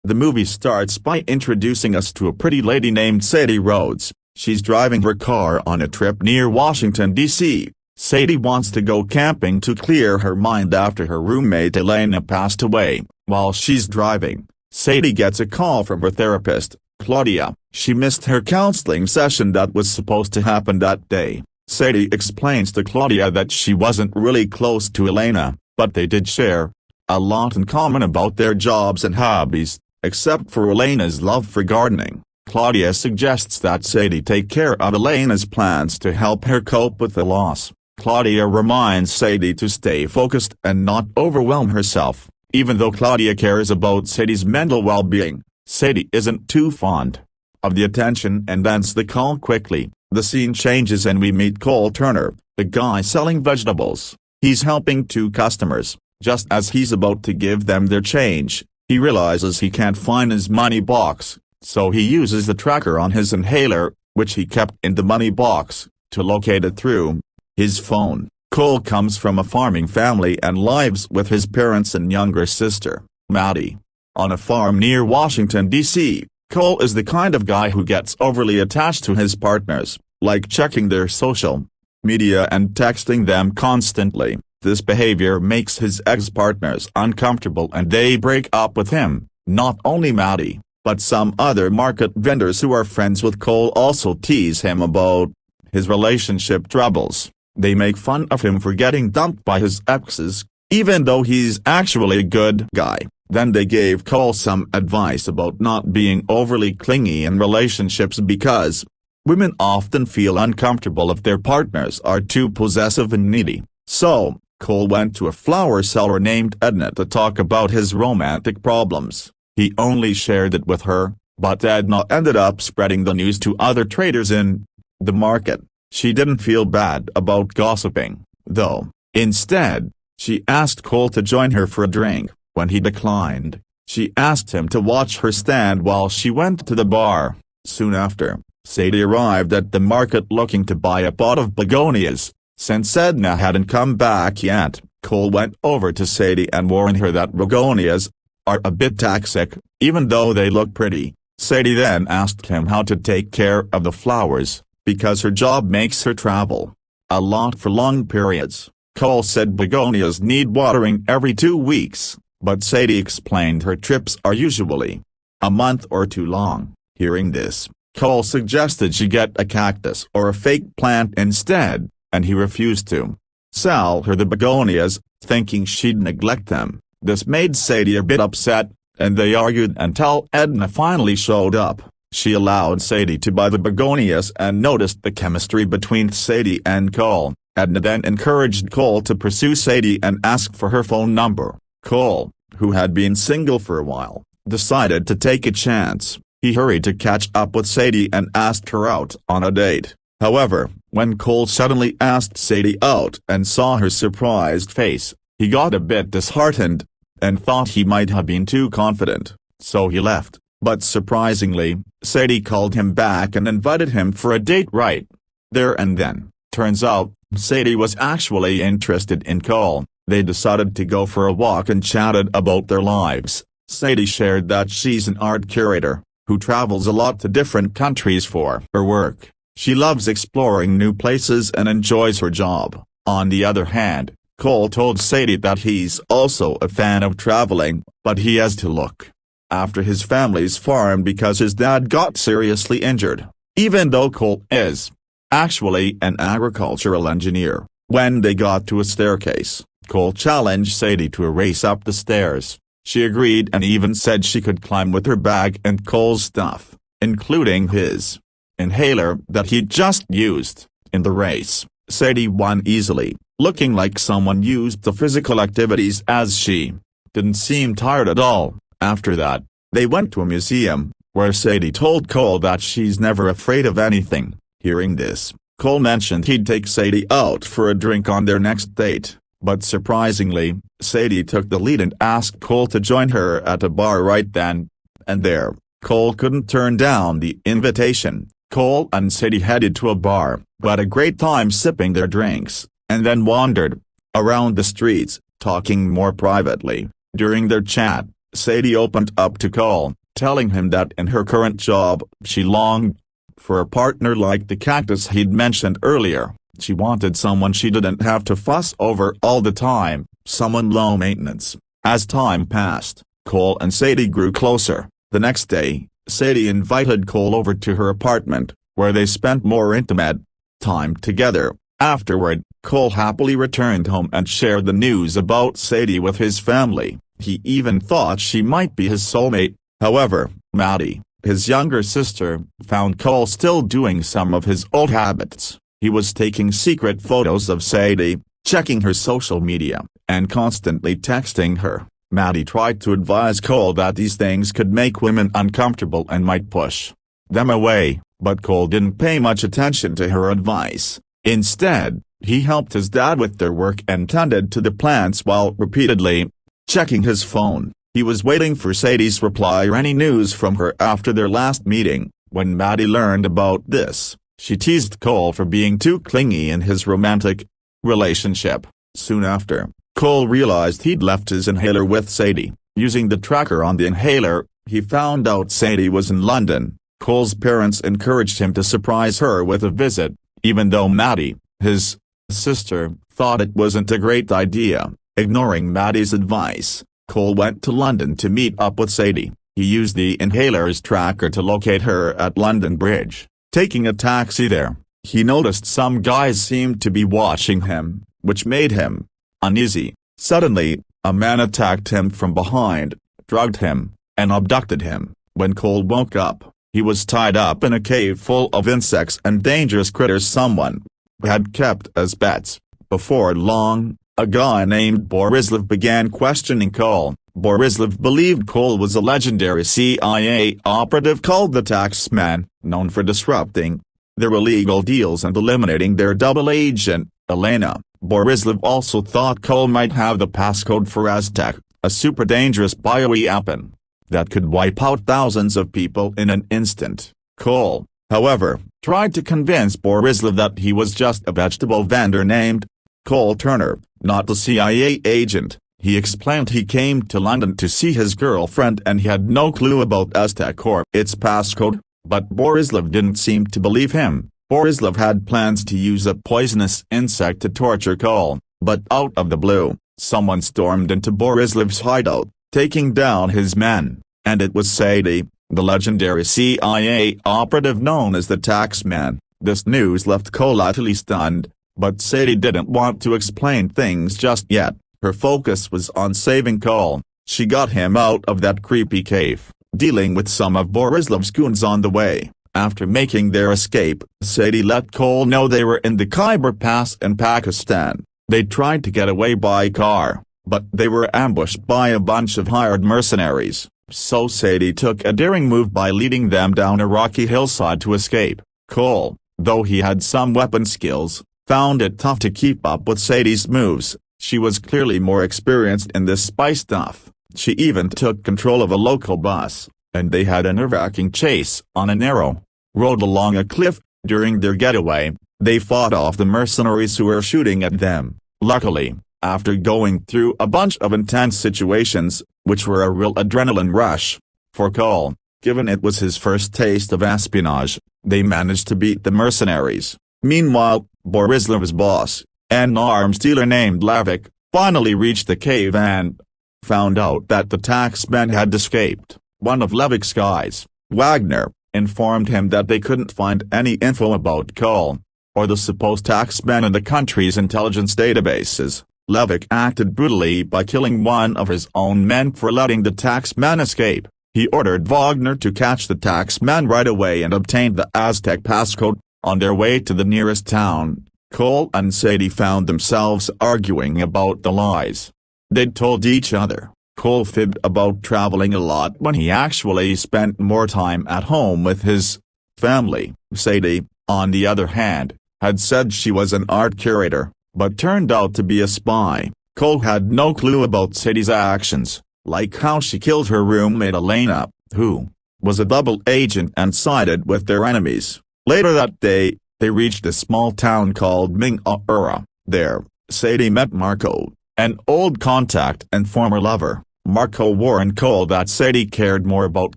The movie starts by introducing us to a pretty lady named Sadie Rhodes. She's driving her car on a trip near Washington, D.C. Sadie wants to go camping to clear her mind after her roommate Elena passed away. While she's driving, Sadie gets a call from her therapist, Claudia. She missed her counseling session that was supposed to happen that day. Sadie explains to Claudia that she wasn't really close to Elena, but they did share a lot in common about their jobs and hobbies, except for Elena's love for gardening. Claudia suggests that Sadie take care of Elena's plans to help her cope with the loss. Claudia reminds Sadie to stay focused and not overwhelm herself. Even though Claudia cares about Sadie's mental well-being, Sadie isn't too fond of the attention and ends the call quickly. The scene changes and we meet Cole Turner, the guy selling vegetables. He's helping two customers. Just as he's about to give them their change, he realizes he can't find his money box, so he uses the tracker on his inhaler, which he kept in the money box, to locate it through his phone. Cole comes from a farming family and lives with his parents and younger sister, Maddie, on a farm near Washington, D.C. Cole is the kind of guy who gets overly attached to his partners, like checking their social media and texting them constantly. This behavior makes his ex-partners uncomfortable and they break up with him. Not only Maddie, but some other market vendors who are friends with Cole also tease him about his relationship troubles. They make fun of him for getting dumped by his exes, even though he's actually a good guy. Then they gave Cole some advice about not being overly clingy in relationships because women often feel uncomfortable if their partners are too possessive and needy. So, Cole went to a flower seller named Edna to talk about his romantic problems. He only shared it with her, but Edna ended up spreading the news to other traders in the market. She didn't feel bad about gossiping, though. Instead, she asked Cole to join her for a drink. When he declined, she asked him to watch her stand while she went to the bar. Soon after, Sadie arrived at the market looking to buy a pot of begonias. Since Edna hadn't come back yet, Cole went over to Sadie and warned her that begonias are a bit toxic, even though they look pretty. Sadie then asked him how to take care of the flowers, because her job makes her travel a lot for long periods. Cole said begonias need watering every 2 weeks, but Sadie explained her trips are usually a month or two long. Hearing this, Cole suggested she get a cactus or a fake plant instead, and he refused to sell her the begonias, thinking she'd neglect them. This made Sadie a bit upset, and they argued until Edna finally showed up. She allowed Sadie to buy the begonias and noticed the chemistry between Sadie and Cole. Edna then encouraged Cole to pursue Sadie and ask for her phone number. Cole, who had been single for a while, decided to take a chance. He hurried to catch up with Sadie and asked her out on a date. However, when Cole suddenly asked Sadie out and saw her surprised face, he got a bit disheartened, and thought he might have been too confident, so he left. But surprisingly, Sadie called him back and invited him for a date right there and then. Turns out, Sadie was actually interested in Cole. They decided to go for a walk and chatted about their lives. Sadie shared that she's an art curator, who travels a lot to different countries for her work. She loves exploring new places and enjoys her job. On the other hand, Cole told Sadie that he's also a fan of traveling, but he has to look after his family's farm because his dad got seriously injured. Even though Cole is actually an agricultural engineer. When they got to a staircase, Cole challenged Sadie to a race up the stairs. She agreed and even said she could climb with her bag and Cole's stuff, including his inhaler that he'd just used. In the race, Sadie won easily, looking like someone used the physical activities as she didn't seem tired at all. After that, they went to a museum, where Sadie told Cole that she's never afraid of anything. Hearing this, Cole mentioned he'd take Sadie out for a drink on their next date, but surprisingly, Sadie took the lead and asked Cole to join her at a bar right then and there. Cole couldn't turn down the invitation. Cole and Sadie headed to a bar, had a great time sipping their drinks, and then wandered around the streets, talking more privately. During their chat, Sadie opened up to Cole, telling him that in her current job, she longed for a partner like the cactus he'd mentioned earlier. She wanted someone she didn't have to fuss over all the time, someone low maintenance. As time passed, Cole and Sadie grew closer. The next day, Sadie invited Cole over to her apartment, where they spent more intimate time together. Afterward, Cole happily returned home and shared the news about Sadie with his family. He even thought she might be his soulmate. However, Maddie, his younger sister, found Cole still doing some of his old habits. He was taking secret photos of Sadie, checking her social media, and constantly texting her. Maddie tried to advise Cole that these things could make women uncomfortable and might push them away, but Cole didn't pay much attention to her advice. Instead, he helped his dad with their work and tended to the plants while repeatedly checking his phone. He was waiting for Sadie's reply or any news from her after their last meeting. When Maddie learned about this, she teased Cole for being too clingy in his romantic relationship. Soon after, Cole realized he'd left his inhaler with Sadie. Using the tracker on the inhaler, he found out Sadie was in London. Cole's parents encouraged him to surprise her with a visit, even though Maddie, his sister, thought it wasn't a great idea. Ignoring Maddie's advice, Cole went to London to meet up with Sadie. He used the inhaler's tracker to locate her at London Bridge. Taking a taxi there, he noticed some guys seemed to be watching him, which made him uneasy. Suddenly, a man attacked him from behind, drugged him, and abducted him. When Cole woke up, he was tied up in a cave full of insects and dangerous critters someone had kept as pets. Before long, a guy named Borislav began questioning Cole. Borislav believed Cole was a legendary CIA operative called the Taxman, known for disrupting their illegal deals and eliminating their double agent, Elena. Borislav also thought Cole might have the passcode for Aztec, a super dangerous bioweapon that could wipe out thousands of people in an instant. Cole, however, tried to convince Borislav that he was just a vegetable vendor named Cole Turner, not a CIA agent. He explained he came to London to see his girlfriend and he had no clue about Aztec or its passcode, but Borislav didn't seem to believe him. Borislav had plans to use a poisonous insect to torture Cole, but out of the blue, someone stormed into Borislav's hideout, taking down his men, and it was Sadie, the legendary CIA operative known as the Taxman. This news left Cole utterly stunned, but Sadie didn't want to explain things just yet. Her focus was on saving Cole. She got him out of that creepy cave, dealing with some of Borislav's goons on the way. After making their escape, Sadie let Cole know they were in the Khyber Pass in Pakistan. They tried to get away by car, but they were ambushed by a bunch of hired mercenaries, so Sadie took a daring move by leading them down a rocky hillside to escape. Cole, though he had some weapon skills, found it tough to keep up with Sadie's moves. She was clearly more experienced in this spy stuff. She even took control of a local bus, and they had a nerve-wracking chase on a narrow road along a cliff. During their getaway, they fought off the mercenaries who were shooting at them. Luckily, after going through a bunch of intense situations, which were a real adrenaline rush for Cole, given it was his first taste of espionage, they managed to beat the mercenaries. Meanwhile, Borislav's boss, an arms dealer named Lavik, finally reached the cave and found out that the taxman had escaped. One of Lavik's guys, Wagner, informed him that they couldn't find any info about Cole or the supposed taxman in the country's intelligence databases. Lavik acted brutally by killing one of his own men for letting the taxman escape. He ordered Wagner to catch the taxman right away and obtained the Aztec passcode. On their way to the nearest town, Cole and Sadie found themselves arguing about the lies they'd told each other. Cole fibbed about traveling a lot when he actually spent more time at home with his family. Sadie, on the other hand, had said she was an art curator, but turned out to be a spy. Cole had no clue about Sadie's actions, like how she killed her roommate Elena, who was a double agent and sided with their enemies. Later that day, they reached a small town called mshorror. There, Sadie met Marco, an old contact and former lover. Marco warned Cole that Sadie cared more about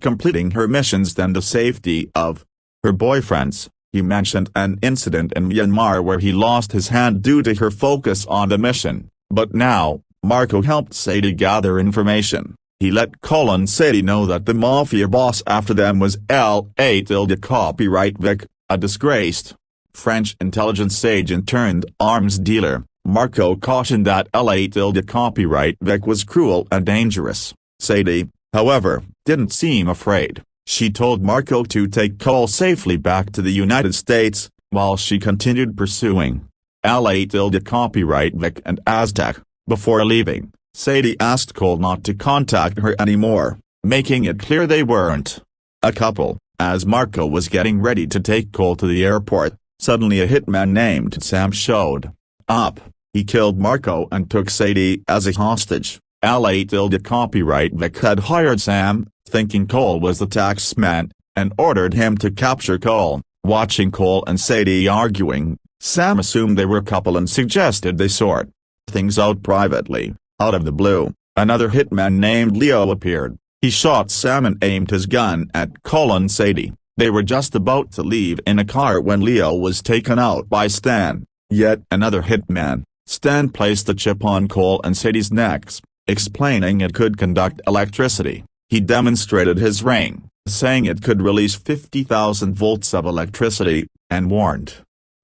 completing her missions than the safety of her boyfriends. He mentioned an incident in Myanmar where he lost his hand due to her focus on the mission, but now, Marco helped Sadie gather information. He let Cole and Sadie know that the mafia boss after them was copyright Vic, a disgraced French intelligence agent turned arms dealer. Marco cautioned that copyright Vic was cruel and dangerous. Sadie, however, didn't seem afraid. She told Marco to take Cole safely back to the United States, while she continued pursuing copyright Vic and Aztec. Before leaving, Sadie asked Cole not to contact her anymore, making it clear they weren't a couple. As Marco was getting ready to take Cole to the airport, suddenly a hitman named Sam showed up. He killed Marco and took Sadie as a hostage. Copyright Vic had hired Sam, thinking Cole was the taxman, and ordered him to capture Cole. Watching Cole and Sadie arguing, Sam assumed they were a couple and suggested they sort things out privately. Out of the blue, another hitman named Leo appeared. He shot Sam and aimed his gun at Cole and Sadie. They were just about to leave in a car when Leo was taken out by Stan. Yet another hitman, Stan, placed a chip on Cole and Sadie's necks, explaining it could conduct electricity. He demonstrated his ring, saying it could release 50,000 volts of electricity, and warned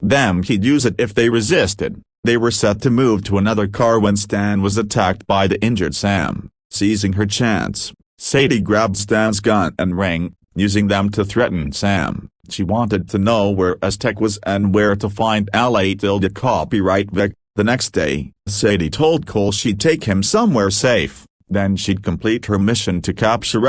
them he'd use it if they resisted. They were set to move to another car when Stan was attacked by the injured Sam. Seizing her chance, Sadie grabbed Stan's gun and ring, using them to threaten Sam. She wanted to know where Aztec was and where to find copyright Vic. The next day, Sadie told Cole she'd take him somewhere safe, then she'd complete her mission to capture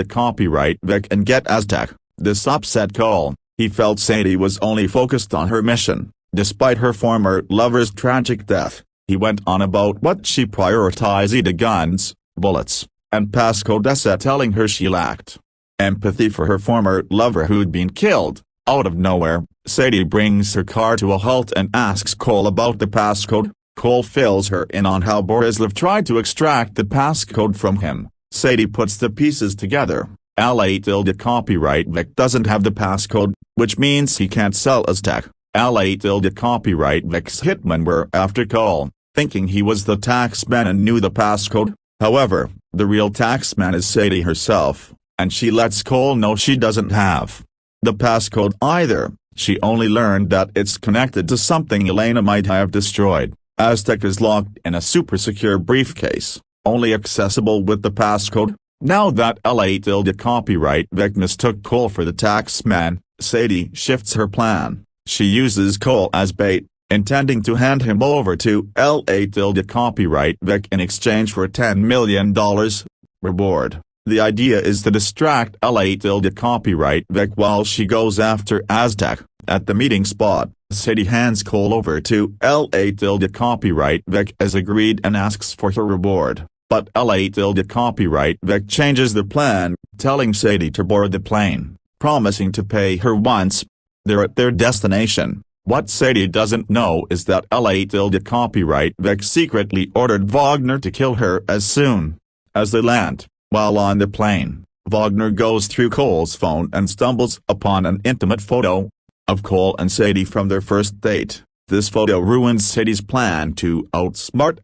copyright Vic and get Aztec. This upset Cole. He felt Sadie was only focused on her mission. Despite her former lover's tragic death, he went on about what she prioritized: guns, bullets, and passcode, telling her she lacked empathy for her former lover who'd been killed. Out of nowhere, Sadie brings her car to a halt and asks Cole about the passcode. Cole fills her in on how Borislav tried to extract the passcode from him. Sadie puts the pieces together. Copyright Vic doesn't have the passcode, which means he can't sell Aztec. Copyright Vic's hitmen were after Cole, thinking he was the taxman and knew the passcode. However, the real taxman is Sadie herself, and she lets Cole know she doesn't have the passcode either. She only learned that it's connected to something Elena might have destroyed. Aztec is locked in a super secure briefcase, only accessible with the passcode. Now that copyright Vic mistook Cole for the taxman, Sadie shifts her plan. She uses Cole as bait, intending to hand him over to copyright Vic in exchange for $10 million reward. The idea is to distract copyright Vic while she goes after Aztec. At the meeting spot, Sadie hands Cole over to copyright Vic as agreed and asks for her reward. But copyright Vic changes the plan, telling Sadie to board the plane, promising to pay her once they're at their destination. What Sadie doesn't know is that copyright Vic secretly ordered Wagner to kill her as soon as they land. While on the plane, Wagner goes through Cole's phone and stumbles upon an intimate photo of Cole and Sadie from their first date. This photo ruins Sadie's plan to outsmart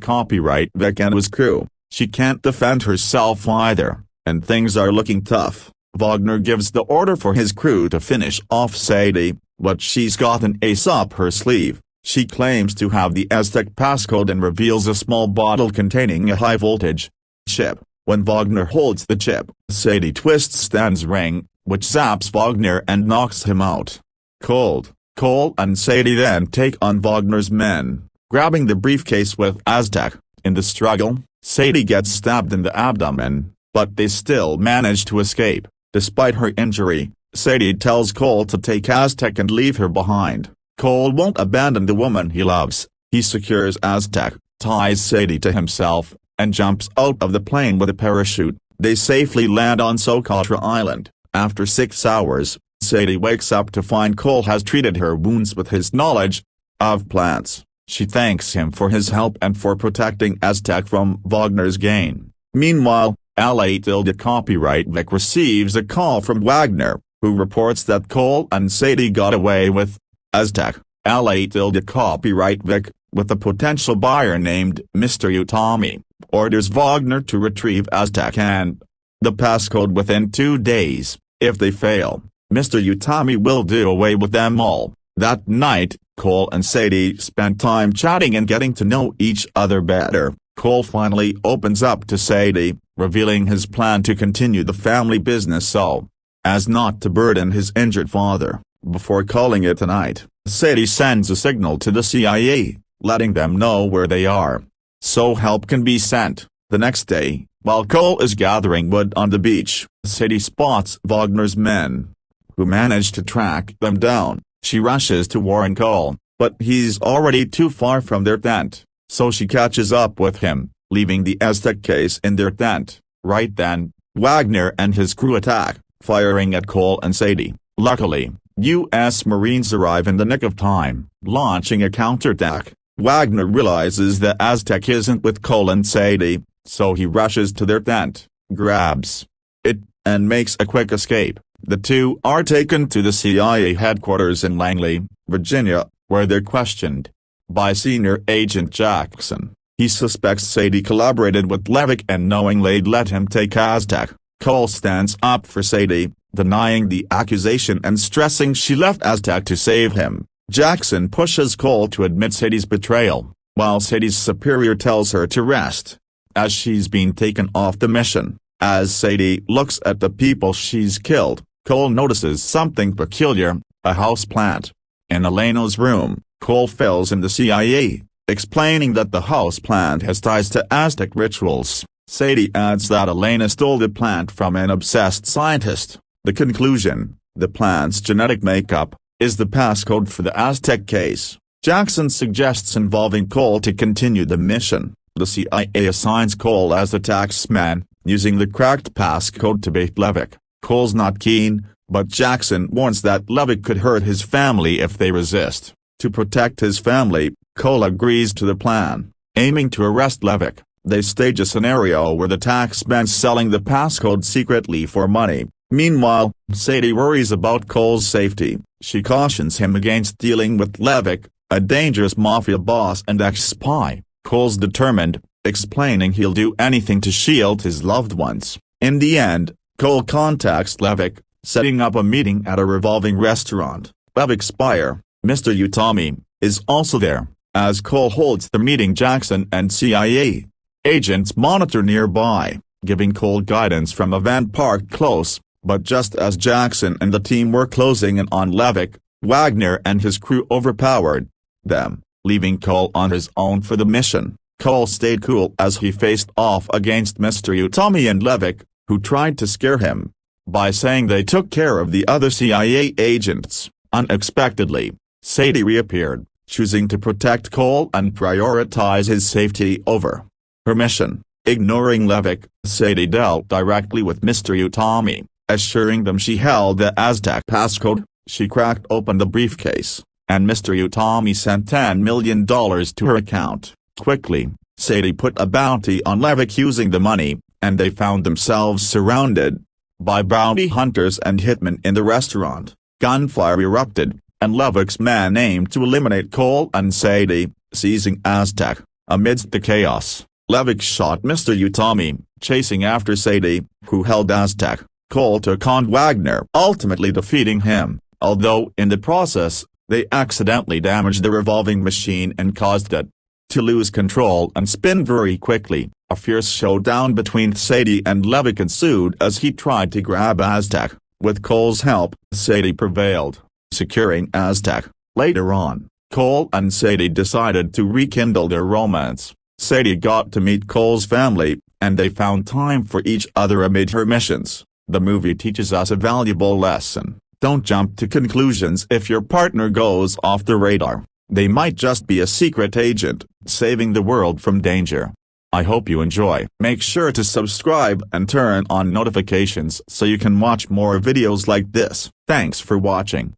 copyright Vic and his crew. She can't defend herself either, and things are looking tough. Wagner gives the order for his crew to finish off Sadie, but she's got an ace up her sleeve. She claims to have the Aztec passcode and reveals a small bottle containing a high-voltage chip. When Wagner holds the chip, Sadie twists Stan's ring, which zaps Wagner and knocks him out cold. Cole and Sadie then take on Wagner's men, grabbing the briefcase with Aztec. In the struggle, Sadie gets stabbed in the abdomen, but they still manage to escape. Despite her injury, Sadie tells Cole to take Aztec and leave her behind. Cole won't abandon the woman he loves. He secures Aztec, ties Sadie to himself, and jumps out of the plane with a parachute. They safely land on Socotra Island. After 6 hours, Sadie wakes up to find Cole has treated her wounds with his knowledge of plants. She thanks him for his help and for protecting Aztec from Wagner's gain. Meanwhile, Copyright Vic receives a call from Wagner, who reports that Cole and Sadie got away with Aztec. Copyright Vic, with a potential buyer named Mr. Utami, orders Wagner to retrieve Aztec and the passcode within 2 days. If they fail, Mr. Utami will do away with them all. That night, Cole and Sadie spent time chatting and getting to know each other better. Cole finally opens up to Sadie, revealing his plan to continue the family business so as not to burden his injured father. Before calling it a night, Sadie sends a signal to the CIA, letting them know where they are, so help can be sent. The next day, while Cole is gathering wood on the beach, Sadie spots Wagner's men, who manage to track them down. She rushes to warn Cole, but he's already too far from their tent, so she catches up with him, leaving the Aztec case in their tent. Right then, Wagner and his crew attack, firing at Cole and Sadie. Luckily, U.S. Marines arrive in the nick of time, launching a counterattack. Wagner realizes the Aztec isn't with Cole and Sadie, so he rushes to their tent, grabs it, and makes a quick escape. The two are taken to the CIA headquarters in Langley, Virginia, where they're questioned by Senior Agent Jackson. He suspects Sadie collaborated with Levick and knowingly let him take Aztec. Cole stands up for Sadie, denying the accusation and stressing she left Aztec to save him. Jackson pushes Cole to admit Sadie's betrayal, while Sadie's superior tells her to rest, as she's been taken off the mission. As Sadie looks at the people she's killed, Cole notices something peculiar, a houseplant. In Elena's room, Cole fills in the CIA, explaining that the houseplant has ties to Aztec rituals. Sadie adds that Elena stole the plant from an obsessed scientist. The conclusion, the plant's genetic makeup, is the passcode for the Aztec case. Jackson suggests involving Cole to continue the mission. The CIA assigns Cole as the taxman, using the cracked passcode to bait Levick. Cole's not keen, but Jackson warns that Levick could hurt his family if they resist. To protect his family, Cole agrees to the plan. Aiming to arrest Levick, they stage a scenario where the taxman's selling the passcode secretly for money. Meanwhile, Sadie worries about Cole's safety. She cautions him against dealing with Levick, a dangerous mafia boss and ex-spy. Cole's determined, explaining he'll do anything to shield his loved ones. In the end, Cole contacts Levick, setting up a meeting at a revolving restaurant. Levick's buyer, Mr. Utami, is also there. As Cole holds the meeting, Jackson and CIA agents monitor nearby, giving Cole guidance from a van parked close. But just as Jackson and the team were closing in on Levick, Wagner and his crew overpowered them, leaving Cole on his own for the mission. Cole stayed cool as he faced off against Mr. Utami and Levick, who tried to scare him by saying they took care of the other CIA agents. Unexpectedly, Sadie reappeared, choosing to protect Cole and prioritize his safety over her mission. Ignoring Levick, Sadie dealt directly with Mr. Utami, assuring them she held the Aztec passcode. She cracked open the briefcase, and Mr. Utami sent $10 million to her account. Quickly, Sadie put a bounty on Levick using the money, and they found themselves surrounded by bounty hunters and hitmen in the restaurant. Gunfire erupted, and Levick's men aimed to eliminate Cole and Sadie, seizing Aztec. Amidst the chaos, Levick shot Mr. Utami, chasing after Sadie, who held Aztec. Cole took on Wagner, ultimately defeating him, although in the process, they accidentally damaged the revolving machine and caused it to lose control and spin very quickly. A fierce showdown between Sadie and Levick ensued as he tried to grab Aztec. With Cole's help, Sadie prevailed, securing Aztec. Later on, Cole and Sadie decided to rekindle their romance. Sadie got to meet Cole's family, and they found time for each other amid her missions. The movie teaches us a valuable lesson. Don't jump to conclusions if your partner goes off the radar. They might just be a secret agent, saving the world from danger. I hope you enjoy. Make sure to subscribe and turn on notifications so you can watch more videos like this. Thanks for watching.